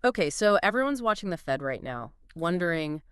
Okay, so everyone's watching the Fed right now, wondering,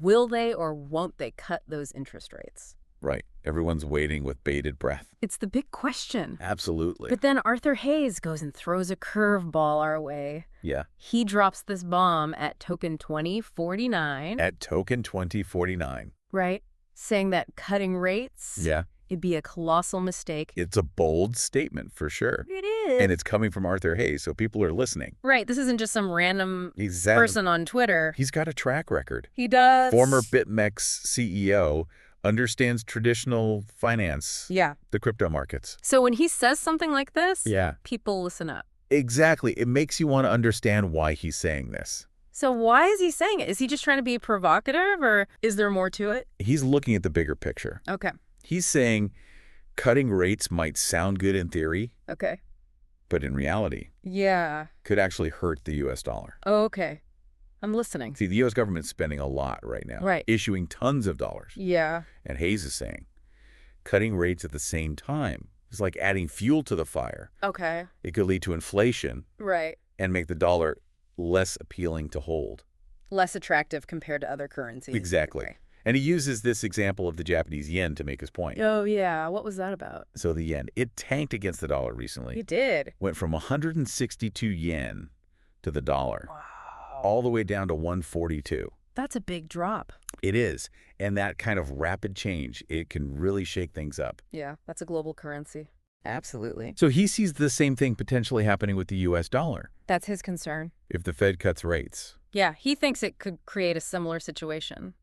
will they or won't they cut those interest rates? Right. Everyone's waiting with bated breath. It's the big question. Absolutely. But then Arthur Hayes goes and throws a curveball our way. Yeah. He drops this bomb at token 2049. At token 2049. Right? Saying that cutting rates, Yeah. it'd be a colossal mistake. It's a bold statement for sure. It is. And it's coming from Arthur Hayes, so people are listening. Right. This isn't just some random Exactly. person on Twitter. He's got a track record. He does. Former BitMEX CEO, understands traditional finance. Yeah. The crypto markets. So when he says something like this, Yeah. people listen up. Exactly. It makes you want to understand why he's saying this. So why is he saying it? Is he just trying to be provocative, or is there more to it? He's looking at the bigger picture. Okay. He's saying cutting rates might sound good in theory, Okay. but in reality Yeah. could actually hurt the U.S. dollar. Okay. I'm listening. See, the U.S. government's spending a lot right now. Right. Issuing tons of dollars. Yeah. And Hayes is saying cutting rates at the same time is like adding fuel to the fire. Okay. It could lead to inflation Right. and make the dollar less appealing to hold. Less attractive compared to other currencies. Exactly. Okay. And he uses this example of the Japanese yen to make his point. Oh, yeah. What was that about? So the yen, it tanked against the dollar recently. It did. Went from 162 yen to the dollar, Wow. all the way down to 142. That's a big drop. It is. And that kind of rapid change, it can really shake things up. Yeah. That's a global currency. Absolutely. So he sees the same thing potentially happening with the U.S. dollar That's his concern. if the Fed cuts rates. Yeah. He thinks it could create a similar situation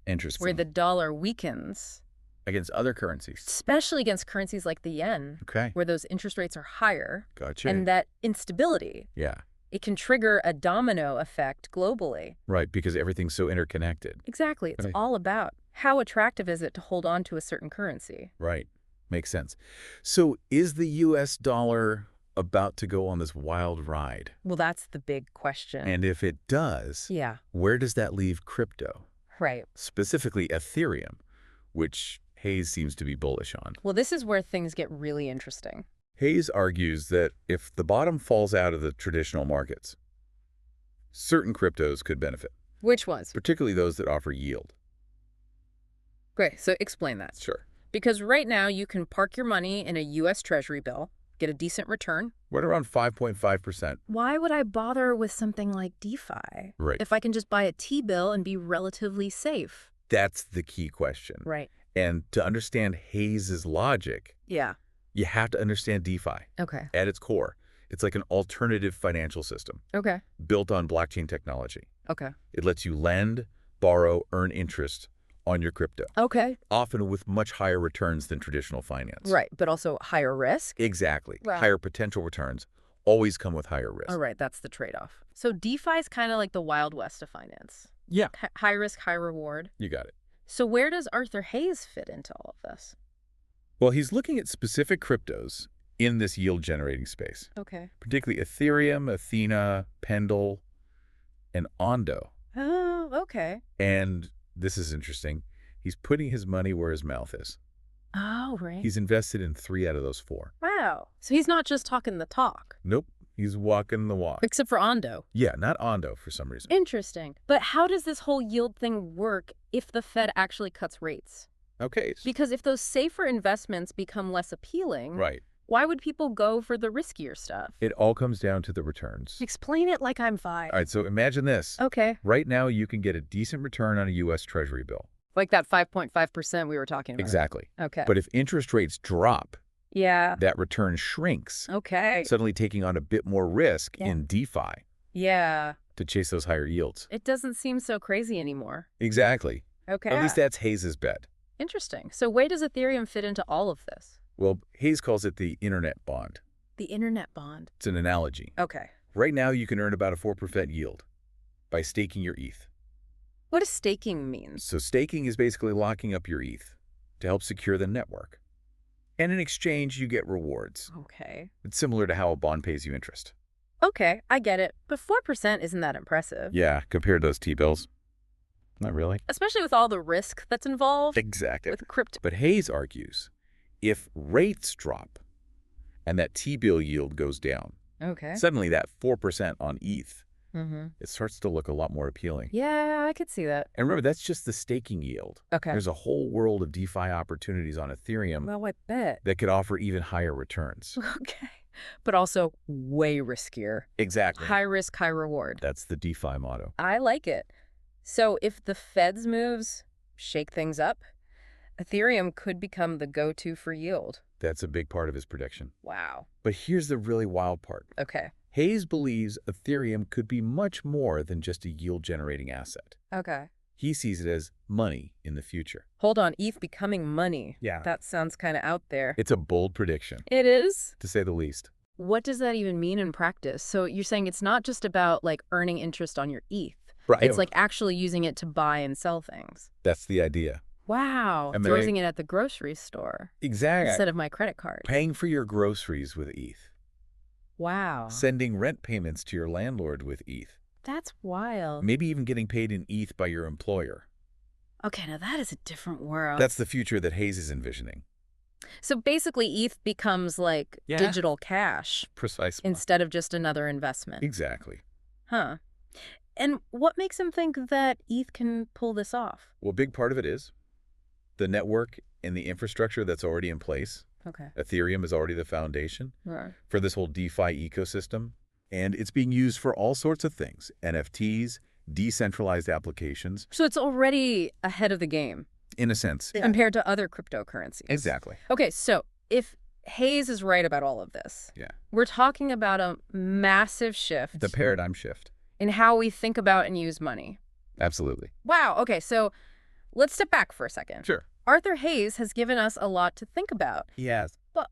Interesting. where the dollar weakens, Against other currencies. especially against currencies like the yen, Okay. where those interest rates are higher. Gotcha. And that instability, Yeah. it can trigger a domino effect globally. Right, because everything's so interconnected. Exactly. It's Right. all about how attractive is it to hold on to a certain currency. Right. Makes sense. So is the U.S. dollar about to go on this wild ride? Well, that's the big question. And if it does, Yeah. where does that leave crypto? Right. Specifically Ethereum, which Hayes seems to be bullish on. Well, this is where things get really interesting. Hayes argues that if the bottom falls out of the traditional markets, certain cryptos could benefit, Which ones? particularly those that offer yield. Great. So explain that. Sure. Because right now you can park your money in a US Treasury bill, get a decent return. Right around 5.5%. Why would I bother with something like DeFi? Right. If I can just buy a T-bill and be relatively safe. That's the key question. Right. And to understand Hayes's logic, Yeah. you have to understand DeFi. Okay. At its core, it's like an alternative financial system Okay. built on blockchain technology. Okay. It lets you lend, borrow, earn interest on your crypto, Okay. often with much higher returns than traditional finance. Right. But also higher risk. Exactly. Right. Higher potential returns always come with higher risk. All right. That's the trade-off. So DeFi is kind of like the Wild West of finance. Yeah, High risk, high reward. you got it. So where does Arthur Hayes fit into all of this? Well, he's looking at specific cryptos in this yield-generating space, Okay. particularly Ethereum, Athena, Pendle, and Ondo. Oh, okay. And this is interesting. He's putting his money where his mouth is. Oh, right. He's invested in 3 out of those 4. Wow. So he's not just talking the talk, Nope, he's walking the walk. except for Ondo. Yeah, not Ondo for some reason. Interesting. But how does this whole yield thing work if the Fed actually cuts rates? Okay. Because if those safer investments become less appealing, Right. why would people go for the riskier stuff? It all comes down to the returns. Explain it like I'm 5. All right, so imagine this. Okay. Right now, you can get a decent return on a U.S. Treasury bill. Like that 5.5% we were talking about. Exactly. Okay. But if interest rates drop, yeah. that return shrinks, Okay. suddenly taking on a bit more risk Yeah. in DeFi Yeah. to chase those higher yields. It doesn't seem so crazy anymore. Exactly. Okay. At least that's Hayes' bet. Interesting. So where does Ethereum fit into all of this? Well, Hayes calls it the internet bond. The internet bond. It's an analogy. Okay. Right now, you can earn about a 4% yield by staking your ETH. What does staking mean? So staking is basically locking up your ETH to help secure the network. And in exchange, you get rewards. Okay. It's similar to how a bond pays you interest. Okay, I get it. But 4% isn't that impressive. Yeah, compared to those T-bills. Not really. Especially with all the risk that's involved Exactly. with crypto. But Hayes argues, if rates drop and that T-bill yield goes down, Okay. suddenly that 4% on ETH Mm-hmm. it starts to look a lot more appealing. Yeah, I could see that. And remember, that's just the staking yield. Okay. There's a whole world of DeFi opportunities on Ethereum Well, I bet. that could offer even higher returns. Okay. But also way riskier. Exactly. High risk, high reward. That's the DeFi motto. I like it. So if the Fed's moves shake things up, Ethereum could become the go-to for yield. That's a big part of his prediction. Wow. But here's the really wild part. Okay. Hayes believes Ethereum could be much more than just a yield-generating asset. Okay. He sees it as money in the future. Hold on, ETH becoming money. Yeah. That sounds kind of out there. It's a bold prediction, It is? to say the least. What does that even mean in practice? So you're saying it's not just about like earning interest on your ETH. Right. It's like actually using it to buy and sell things. That's the idea. Wow. Am I- Using it at the grocery store Exactly. instead of my credit card. Paying for your groceries with ETH. Wow. Sending rent payments to your landlord with ETH. That's wild. Maybe even getting paid in ETH by your employer. Okay, now that is a different world. That's the future that Hayes is envisioning. So basically ETH becomes like Yeah. digital cash Precisely. instead of just another investment. Exactly. Huh. And what makes him think that ETH can pull this off? Well, a big part of it is the network and the infrastructure that's already in place. Okay. Ethereum is already the foundation Right. for this whole DeFi ecosystem. And it's being used for all sorts of things. NFTs, decentralized applications, So it's already ahead of the game in a sense. compared to other cryptocurrencies. Exactly. Okay, so if Hayes is right about all of this, Yeah. we're talking about a massive shift The paradigm shift. in how we think about and use money. Absolutely. Wow, okay, so let's step back for a second. Sure. Arthur Hayes has given us a lot to think about. Yes. But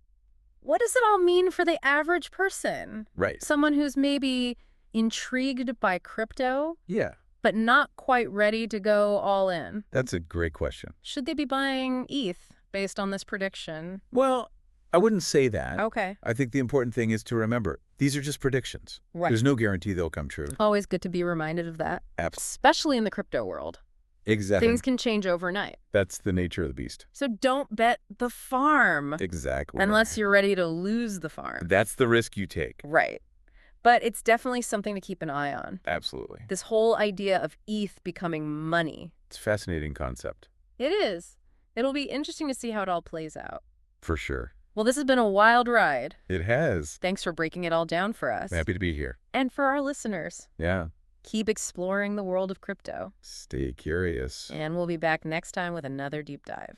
what does it all mean for the average person? Right. Someone who's maybe intrigued by crypto, Yeah. but not quite ready to go all in. That's a great question. Should they be buying ETH based on this prediction? Well, I wouldn't say that. Okay. I think the important thing is to remember, these are just predictions. Right. There's no guarantee they'll come true. Always good to be reminded of that, Absolutely. especially in the crypto world. Exactly. Things can change overnight. That's the nature of the beast. So don't bet the farm Exactly. unless you're ready to lose the farm. That's the risk you take. Right. But it's definitely something to keep an eye on. Absolutely. This whole idea of ETH becoming money. It's a fascinating concept. It is. It'll be interesting to see how it all plays out. For sure. Well, this has been a wild ride. It has. Thanks for breaking it all down for us. I'm happy to be here. And for our listeners, Yeah. keep exploring the world of crypto. Stay curious. And we'll be back next time with another deep dive.